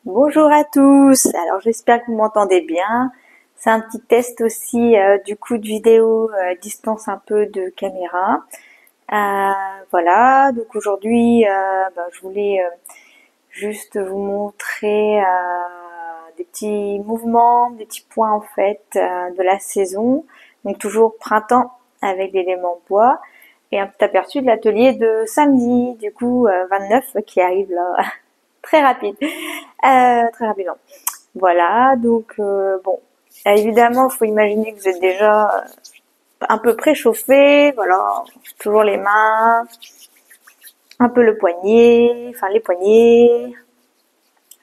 Bonjour à tous, alors j'espère que vous m'entendez bien. C'est un petit test aussi du coup de vidéo distance un peu de caméra. Voilà, donc aujourd'hui je voulais juste vous montrer des petits mouvements, des petits points en fait de la saison. Donc toujours printemps avec l'élément bois et un petit aperçu de l'atelier de samedi, du coup 29 qui arrive là. Très rapide, très rapidement. Voilà, donc bon, évidemment, il faut imaginer que vous êtes déjà un peu préchauffé, voilà, toujours les mains, un peu le poignet, enfin les poignets.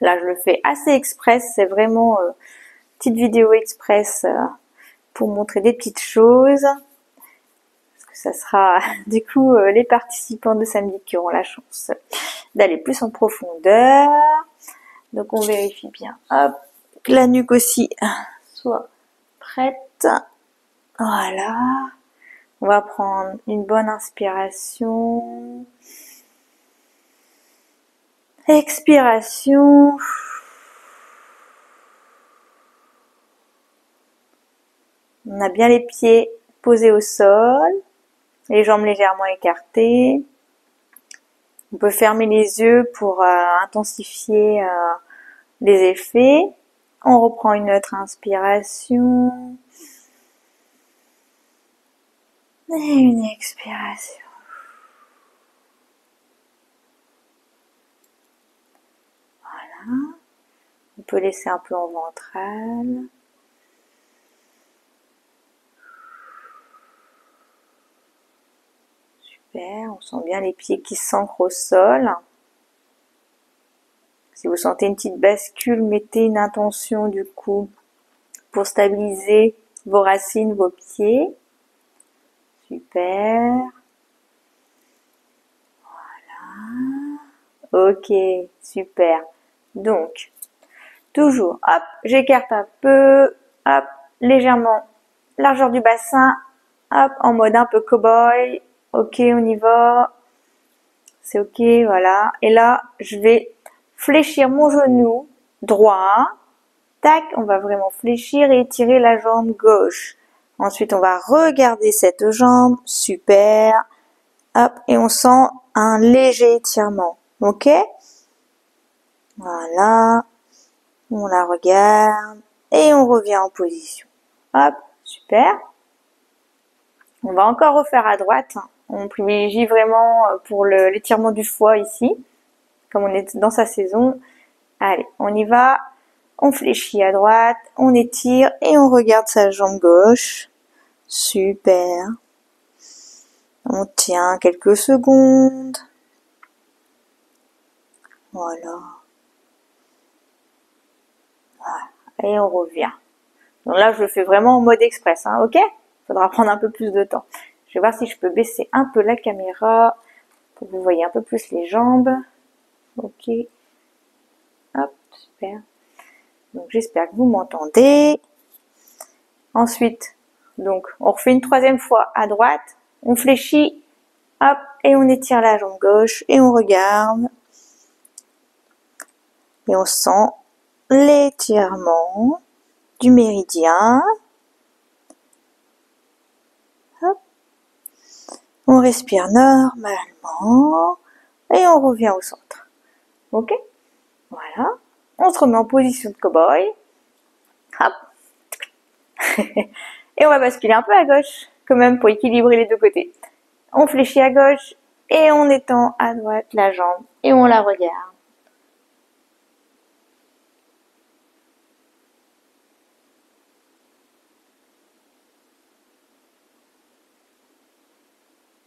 Là, je le fais assez express, c'est vraiment petite vidéo express pour montrer des petites choses. Parce que ça sera du coup les participants de samedi qui auront la chance d'aller plus en profondeur. Donc on vérifie bien, hop, que la nuque aussi soit prête. Voilà. On va prendre une bonne inspiration. Expiration. On a bien les pieds posés au sol, les jambes légèrement écartées. On peut fermer les yeux pour intensifier les effets. On reprend une autre inspiration. Et une expiration. Voilà. On peut laisser un peu en ventral. Super, on sent bien les pieds qui s'ancrent au sol. Si vous sentez une petite bascule, mettez une intention du coup pour stabiliser vos racines, vos pieds. Super. Voilà. Ok, super. Donc, toujours, hop, j'écarte un peu, hop, légèrement, largeur du bassin, hop, en mode un peu cow-boy. Ok, on y va. C'est ok, voilà. Et là, je vais fléchir mon genou droit. Tac, on va vraiment fléchir et étirer la jambe gauche. Ensuite, on va regarder cette jambe. Super. Hop, et on sent un léger étirement. Ok? Voilà. On la regarde et on revient en position. Hop, super. On va encore refaire à droite. On privilégie vraiment pour l'étirement du foie ici, comme on est dans sa saison. Allez, on y va. On fléchit à droite, on étire et on regarde sa jambe gauche. Super. On tient quelques secondes. Voilà. Et on revient. Donc là, je le fais vraiment en mode express, hein, ok? Faudra prendre un peu plus de temps. Je vais voir si je peux baisser un peu la caméra pour que vous voyez un peu plus les jambes. Ok. Hop, super. Donc j'espère que vous m'entendez. Ensuite, donc on refait une troisième fois à droite. On fléchit, hop, et on étire la jambe gauche et on regarde. Et on sent l'étirement du méridien. Hop. On respire normalement et on revient au centre. Ok? Voilà. On se remet en position de cow-boy. Hop. Et on va basculer un peu à gauche, quand même, pour équilibrer les deux côtés. On fléchit à gauche et on étend à droite la jambe et on la regarde.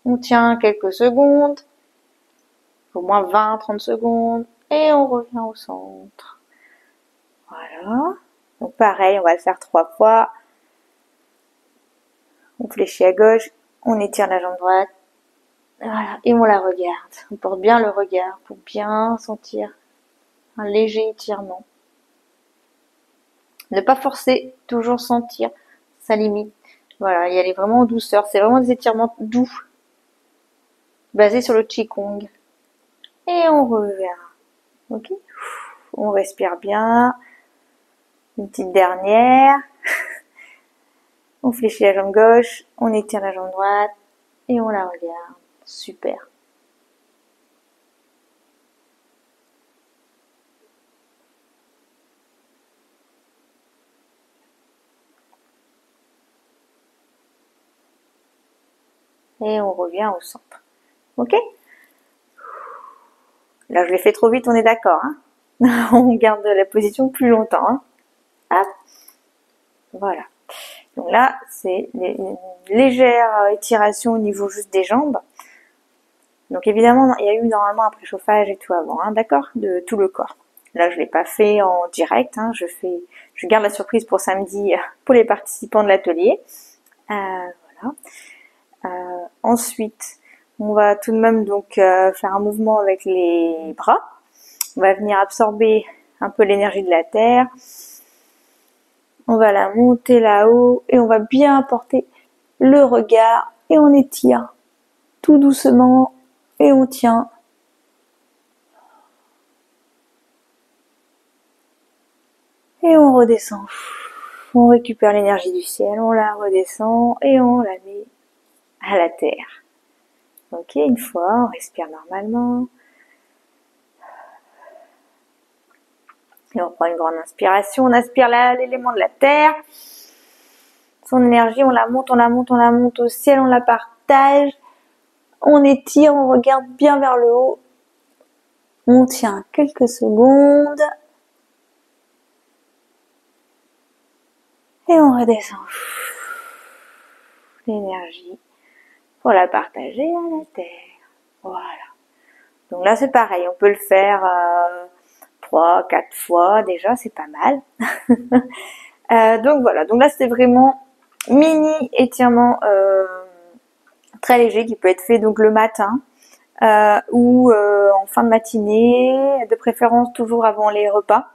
On tient quelques secondes, au moins 20-30 secondes, et on revient au centre. Voilà. Donc pareil, on va le faire 3 fois. On fléchit à gauche, on étire la jambe droite. Voilà, et on la regarde. On porte bien le regard pour bien sentir un léger étirement. Ne pas forcer, toujours sentir sa limite. Voilà, y aller vraiment en douceur. C'est vraiment des étirements doux, basés sur le Qigong. Et on revient. Ok? On respire bien. Une petite dernière. On fléchit la jambe gauche, on étire la jambe droite et on la regarde. Super. Et on revient au centre. Ok? Là, je l'ai fait trop vite, on est d'accord. Hein? On garde la position plus longtemps. Hein? Hop. Voilà. Donc là, c'est une légère étiration au niveau juste des jambes. Donc évidemment, il y a eu normalement un préchauffage et tout avant, hein, d'accord? De tout le corps. Là, je l'ai pas fait en direct. Hein, je garde la surprise pour samedi pour les participants de l'atelier. Voilà. Ensuite, on va tout de même donc faire un mouvement avec les bras. On va venir absorber un peu l'énergie de la terre. On va la monter là-haut et on va bien porter le regard et on étire tout doucement et on tient. Et on redescend. On récupère l'énergie du ciel, on la redescend et on la met à la terre. Ok, une fois, on respire normalement. Et on prend une grande inspiration, on aspire l'élément de la terre. Son énergie, on la monte, on la monte, on la monte au ciel, on la partage. On étire, on regarde bien vers le haut. On tient quelques secondes. Et on redescend. L'énergie pour la partager à la terre. Voilà. Donc là, c'est pareil. On peut le faire 3, 4 fois. Déjà, c'est pas mal. Donc voilà. Donc là, c'est vraiment mini étirement très léger qui peut être fait donc le matin ou en fin de matinée, de préférence toujours avant les repas.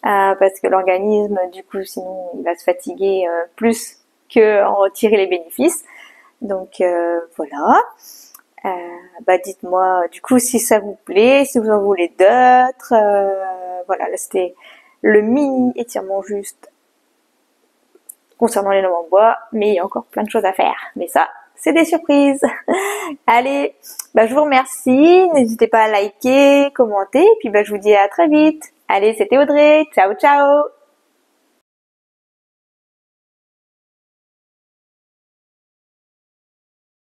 Parce que l'organisme, du coup, sinon, il va se fatiguer plus que en retirer les bénéfices. Donc voilà. Dites-moi du coup si ça vous plaît, si vous en voulez d'autres. Voilà, là c'était le mini étirement juste concernant les lames en bois, mais il y a encore plein de choses à faire. Mais ça, c'est des surprises. Allez, je vous remercie. N'hésitez pas à liker, commenter, et puis je vous dis à très vite. Allez, c'était Audrey. Ciao, ciao.